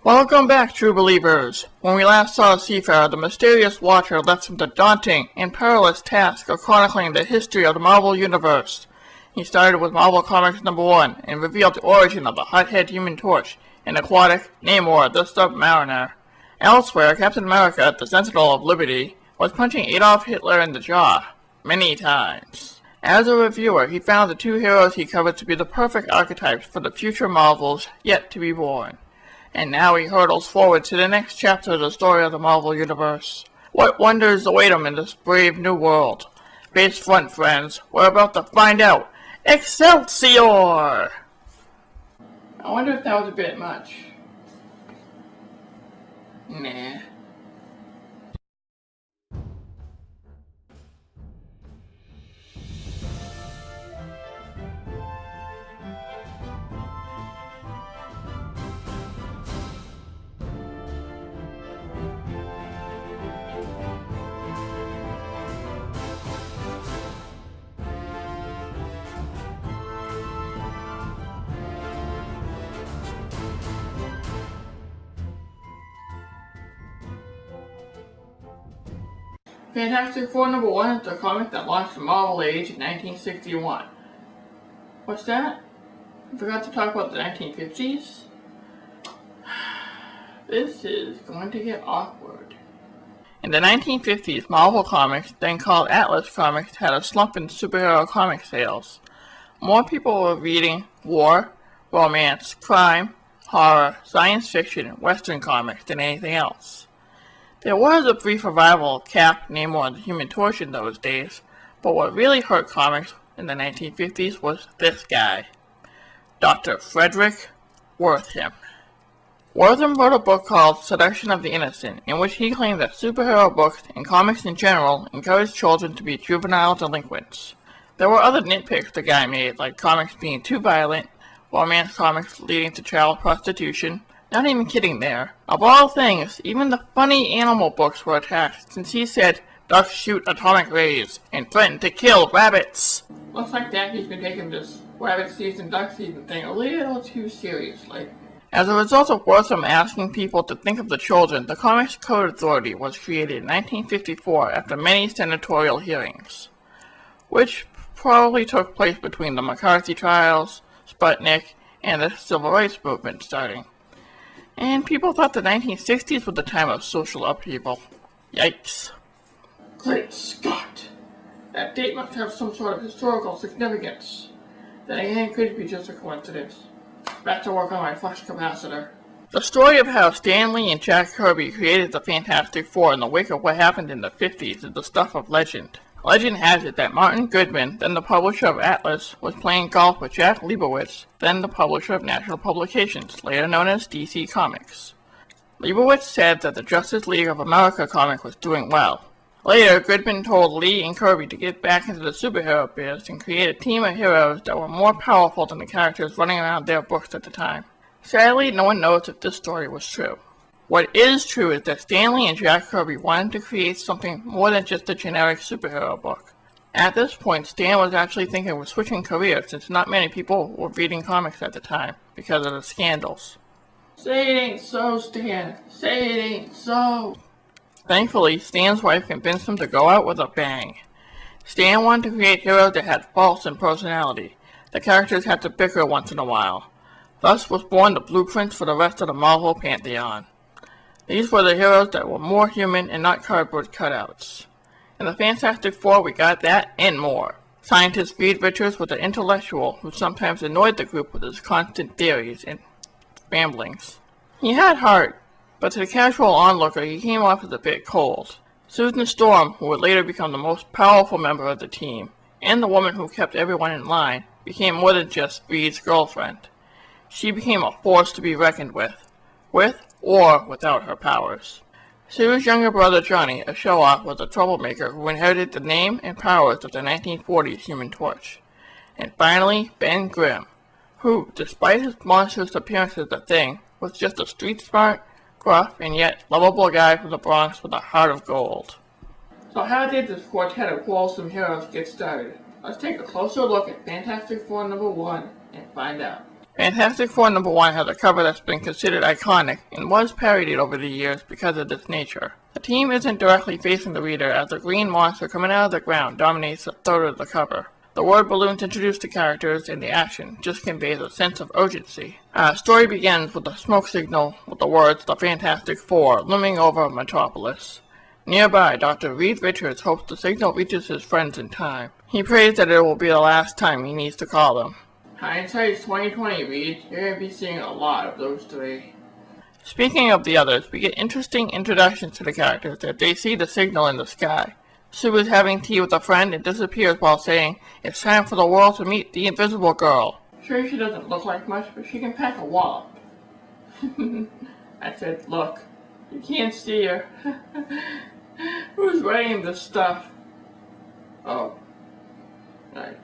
Welcome back, true believers. When we last saw Seafarer, the mysterious Watcher left him the daunting and perilous task of chronicling the history of the Marvel Universe. He started with Marvel Comics #1 and revealed the origin of the hothead Human Torch and aquatic Namor the Submariner. Elsewhere, Captain America, the Sentinel of Liberty, was punching Adolf Hitler in the jaw many times. As a reviewer, he found the two heroes he covered to be the perfect archetypes for the future Marvels yet to be born. And now he hurtles forward to the next chapter of the story of the Marvel Universe. What wonders await him in this brave new world? Face front, friends. We're about to find out. Excelsior! I wonder if that was a bit much. Nah. Fantastic Four #1 is the comic that launched the Marvel Age in 1961. What's that? I forgot to talk about the 1950s? This is going to get awkward. In the 1950s, Marvel Comics, then called Atlas Comics, had a slump in superhero comic sales. More people were reading war, romance, crime, horror, science fiction, and Western comics than anything else. There was a brief revival of Cap, Namor, and the Human Torch in those days, but what really hurt comics in the 1950s was this guy, Dr. Frederick Wertham. Wertham wrote a book called Seduction of the Innocent, in which he claimed that superhero books and comics in general encouraged children to be juvenile delinquents. There were other nitpicks the guy made, like comics being too violent, romance comics leading to child prostitution. Not even kidding there. Of all things, even the funny animal books were attacked, since he said ducks shoot atomic rays and threaten to kill rabbits. Looks like Daffy's been taking this rabbit season, duck season thing a little too seriously. As a result of Wertham asking people to think of the children, the Comics Code Authority was created in 1954 after many senatorial hearings, which probably took place between the McCarthy trials, Sputnik, and the Civil Rights Movement starting. And people thought the 1960s was the time of social upheaval. Yikes. Great Scott! That date must have some sort of historical significance. Then again, it could be just a coincidence. Back to work on my flux capacitor. The story of how Stan Lee and Jack Kirby created the Fantastic Four in the wake of what happened in the 50s is the stuff of legend. Legend has it that Martin Goodman, then the publisher of Atlas, was playing golf with Jack Leibowitz, then the publisher of National Publications, later known as DC Comics. Leibowitz said that the Justice League of America comic was doing well. Later, Goodman told Lee and Kirby to get back into the superhero biz and create a team of heroes that were more powerful than the characters running around their books at the time. Sadly, no one knows if this story was true. What is true is that Stan Lee and Jack Kirby wanted to create something more than just a generic superhero book. At this point, Stan was actually thinking of switching careers since not many people were reading comics at the time because of the scandals. Say it ain't so, Stan. Say it ain't so. Thankfully, Stan's wife convinced him to go out with a bang. Stan wanted to create heroes that had faults and personality. The characters had to bicker once in a while. Thus was born the blueprints for the rest of the Marvel Pantheon. These were the heroes that were more human and not cardboard cutouts. In the Fantastic Four, we got that and more. Scientist Reed Richards was an intellectual who sometimes annoyed the group with his constant theories and ramblings. He had heart, but to the casual onlooker, he came off as a bit cold. Susan Storm, who would later become the most powerful member of the team, and the woman who kept everyone in line, became more than just Reed's girlfriend. She became a force to be reckoned with or without her powers. Sue's younger brother Johnny, a show-off, was a troublemaker who inherited the name and powers of the 1940s Human Torch. And finally, Ben Grimm, who, despite his monstrous appearance as a thing, was just a street-smart, gruff, and yet lovable guy from the Bronx with a heart of gold. So how did this quartet of quarrelsome heroes get started? Let's take a closer look at Fantastic Four #1 and find out. Fantastic Four #1 has a cover that's been considered iconic and was parodied over the years because of its nature. The team isn't directly facing the reader as a green monster coming out of the ground dominates a third of the cover. The word balloons introduce the characters and the action just conveys a sense of urgency. Our story begins with a smoke signal with the words "The Fantastic Four" looming over Metropolis. Nearby, Dr. Reed Richards hopes the signal reaches his friends in time. He prays that it will be the last time he needs to call them. Hindsight's 2020, Reed. You're going to be seeing a lot of those three. Speaking of the others, we get interesting introductions to the characters as they see the signal in the sky. Sue is having tea with a friend and disappears while saying, "It's time for the world to meet the Invisible Girl." Sure, she doesn't look like much, but she can pack a wallop. I said, look, you can't see her. Who's writing this stuff? Oh. Right.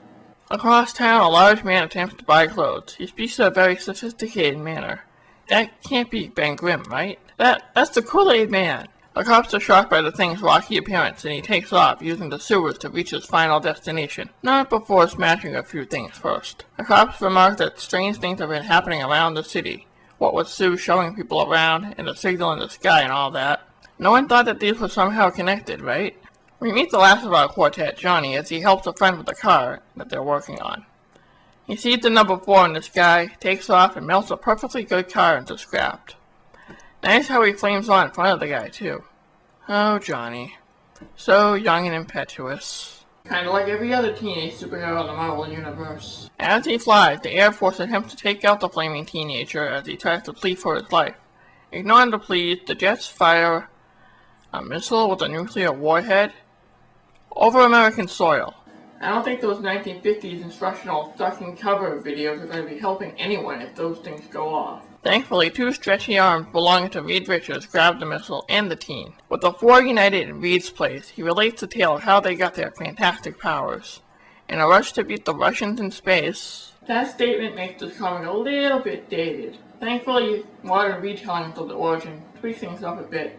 Across town, a large man attempts to buy clothes. He speaks in a very sophisticated manner. That can't be Ben Grimm, right? That's the Kool-Aid Man! The cops are shocked by the thing's rocky appearance, and he takes off, using the sewers to reach his final destination, not before smashing a few things first. The cops remark that strange things have been happening around the city, what with Sue showing people around, and the signal in the sky and all that. No one thought that these were somehow connected, right? We meet the last of our quartet, Johnny, as he helps a friend with the car that they're working on. He sees the #4 in the sky, takes off, and melts a perfectly good car into scrap. Nice how he flames on in front of the guy, too. Oh, Johnny. So young and impetuous. Kinda like every other teenage superhero in the Marvel Universe. As he flies, the Air Force attempts to take out the flaming teenager as he tries to flee for his life. Ignoring the pleas, the jets fire a missile with a nuclear warhead over American soil. I don't think those 1950s instructional sucking cover videos are going to be helping anyone if those things go off. Thankfully, two stretchy arms belonging to Reed Richards grab the missile and the teen. With the four united in Reed's place, he relates the tale of how they got their fantastic powers. In a rush to beat the Russians in space... That statement makes this comic a little bit dated. Thankfully, modern retelling of the origin tweaks things up a bit.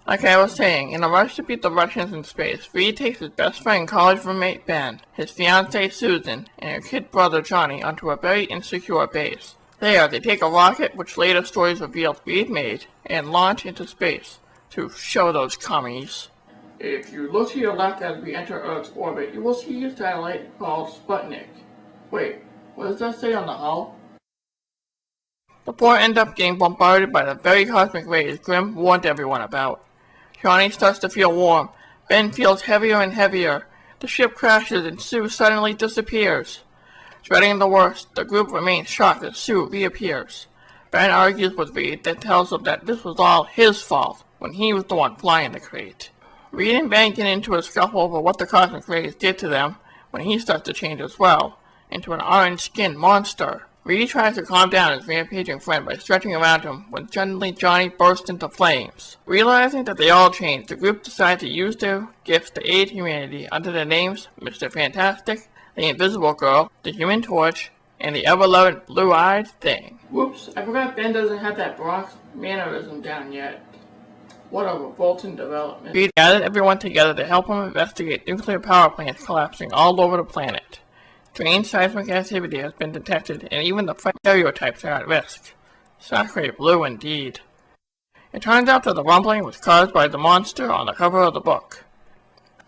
Like I was saying, in a rush to beat the Russians in space, Reed takes his best friend and college roommate Ben, his fiancée Susan, and her kid brother Johnny onto a very insecure base. There, they take a rocket, which later stories reveal Reed made, and launch into space to show those commies. If you look to your left as we enter Earth's orbit, you will see a satellite called Sputnik. Wait, what does that say on the hull? The four end up getting bombarded by the very cosmic rays Grimm warned everyone about. Johnny starts to feel warm. Ben feels heavier and heavier. The ship crashes and Sue suddenly disappears. Dreading the worst, the group remains shocked as Sue reappears. Ben argues with Reed that tells him that this was all his fault, when he was the one flying the crate. Reed and Ben get into a scuffle over what the cosmic rays did to them, when he starts to change as well, into an orange-skinned monster. Reed tries to calm down his rampaging friend by stretching around him when suddenly Johnny bursts into flames. Realizing that they all changed, the group decides to use their gifts to aid humanity under the names Mr. Fantastic, the Invisible Girl, the Human Torch, and the ever-loving Blue-Eyed Thing. Whoops, I forgot Ben doesn't have that Bronx mannerism down yet. What a revolting development. Reed gathered everyone together to help him investigate nuclear power plants collapsing all over the planet. Strange seismic activity has been detected, and even the stereotypes are at risk. Sacre bleu indeed. It turns out that the rumbling was caused by the monster on the cover of the book.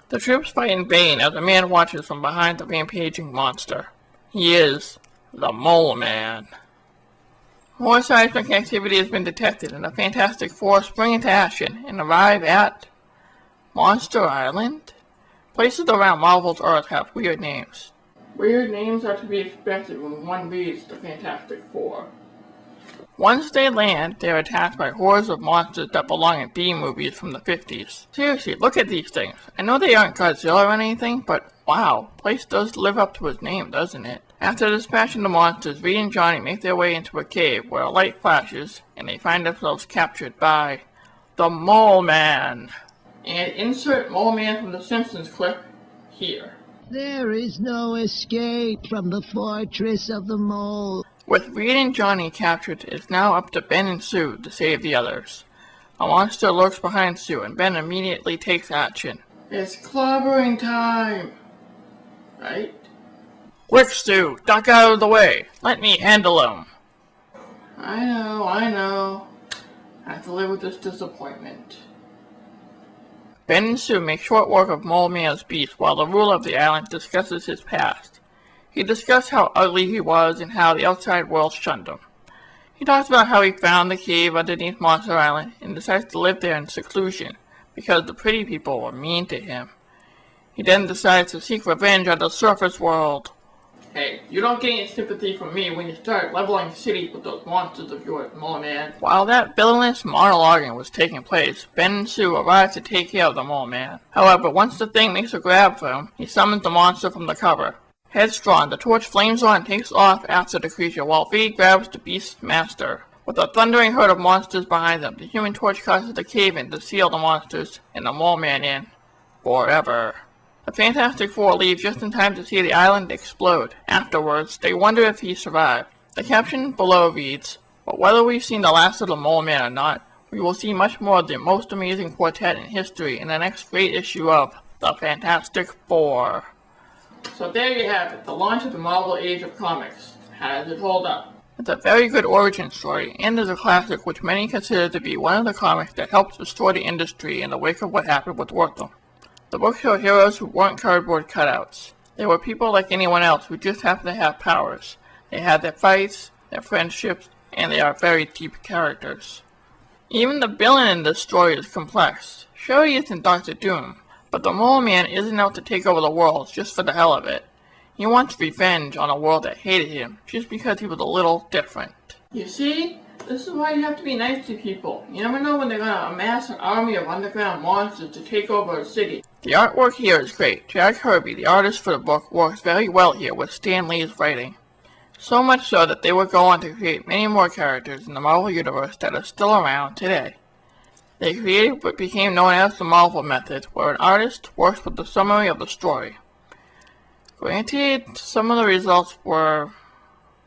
The troops fight in vain as a man watches from behind the rampaging monster. He is the Mole Man. More seismic activity has been detected, and the Fantastic Four spring into action and arrive at Monster Island? Places around Marvel's Earth have weird names. Weird names are to be expected when one reads the Fantastic Four. Once they land, they are attacked by hordes of monsters that belong in B-movies from the 50s. Seriously, look at these things. I know they aren't Godzilla or anything, but wow, the place does live up to its name, doesn't it? After dispatching the monsters, Reed and Johnny make their way into a cave where a light flashes, and they find themselves captured by the Mole Man. And insert Mole Man from the Simpsons clip here. There is no escape from the fortress of the mole. With Reed and Johnny captured, it's now up to Ben and Sue to save the others. A monster lurks behind Sue, and Ben immediately takes action. It's clobbering time! Right? Quick, Sue! Duck out of the way! Let me handle him! I know. I have to live with this disappointment. Ben and Sue make short work of Mole Man's beast while the ruler of the island discusses his past. He discussed how ugly he was and how the outside world shunned him. He talks about how he found the cave underneath Monster Island and decided to live there in seclusion because the pretty people were mean to him. He then decides to seek revenge on the surface world. Hey, you don't get any sympathy from me when you start leveling cities with those monsters of yours, Mole Man. While that villainous monologuing was taking place, Ben and Sue arrive to take care of the Mole Man. However, once the thing makes a grab for him, he summons the monster from the cover. Headstrong, the torch flames on and takes off after the creature while V grabs the beast's master. With a thundering herd of monsters behind them, the Human Torch causes the cave in to seal the monsters and the Mole Man in. Forever. The Fantastic Four leave just in time to see the island explode. Afterwards, they wonder if he survived. The caption below reads, "But whether we've seen the last of the Mole Man or not, we will see much more of the most amazing quartet in history in the next great issue of The Fantastic Four." So there you have it, the launch of the Marvel Age of Comics. How does it hold up? It's a very good origin story, and is a classic which many consider to be one of the comics that helped destroy the industry in the wake of what happened with Wertham. The book showed heroes who weren't cardboard cutouts. They were people like anyone else who just happened to have powers. They had their fights, their friendships, and they are very deep characters. Even the villain in this story is complex. Sure, he isn't Dr. Doom, but the Mole Man isn't out to take over the world just for the hell of it. He wants revenge on a world that hated him just because he was a little different. You see? This is why you have to be nice to people. You never know when they're gonna amass an army of underground monsters to take over a city. The artwork here is great. Jack Kirby, the artist for the book, works very well here with Stan Lee's writing. So much so that they would go on to create many more characters in the Marvel Universe that are still around today. They created what became known as the Marvel Method, where an artist works with the summary of the story. Granted, some of the results were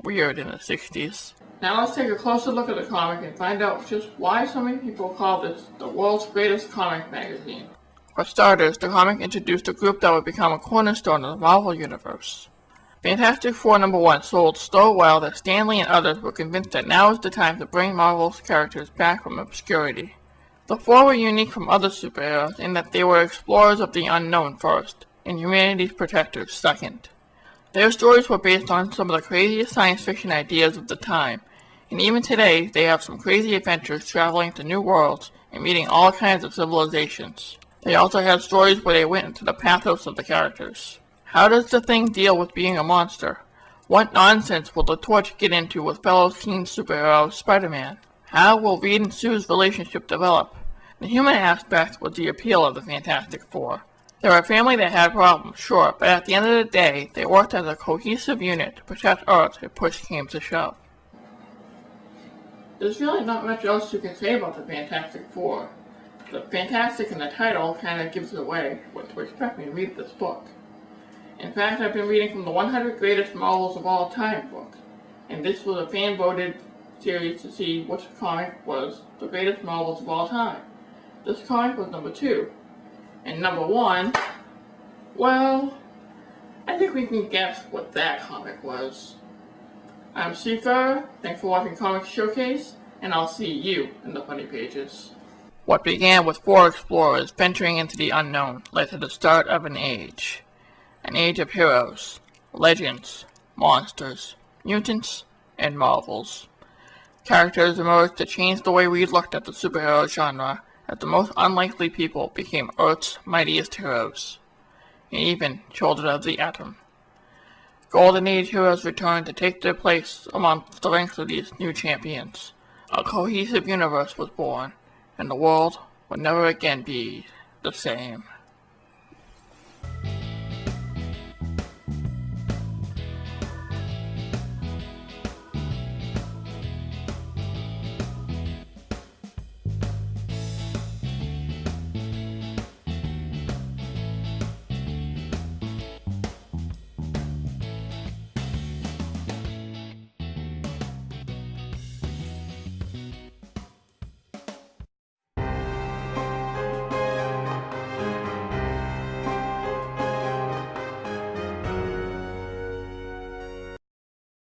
weird in the 60s. Now let's take a closer look at the comic and find out just why so many people call this the world's greatest comic magazine. For starters, the comic introduced a group that would become a cornerstone of the Marvel Universe. Fantastic Four #1 sold so well that Stan Lee and others were convinced that now is the time to bring Marvel's characters back from obscurity. The Four were unique from other superheroes in that they were explorers of the unknown first, and humanity's protectors second. Their stories were based on some of the craziest science fiction ideas of the time, and even today they have some crazy adventures traveling to new worlds and meeting all kinds of civilizations. They also have stories where they went into the pathos of the characters. How does the Thing deal with being a monster? What nonsense will the Torch get into with fellow teen superhero Spider-Man? How will Reed and Sue's relationship develop? The human aspect was the appeal of the Fantastic Four. They were a family that had problems, sure, but at the end of the day, they worked as a cohesive unit to protect Earth if push came to shove. There's really not much else you can say about the Fantastic Four. The Fantastic in the title kind of gives it away what to expect when you read this book. In fact, I've been reading from the 100 Greatest Marvels of All Time book, and this was a fan-voted series to see which comic was the greatest Marvels of all time. This comic was #2. And #1, well, I think we can guess what that comic was. I'm Seafarer, thanks for watching Comics Showcase, and I'll see you in the funny pages. What began with 4 explorers venturing into the unknown led to the start of an age. An age of heroes, legends, monsters, mutants, and marvels. Characters emerged to change the way we looked at the superhero genre, as the most unlikely people became Earth's mightiest heroes, and even children of the atom. Golden Age heroes returned to take their place amongst the ranks of these new champions. A cohesive universe was born, and the world would never again be the same.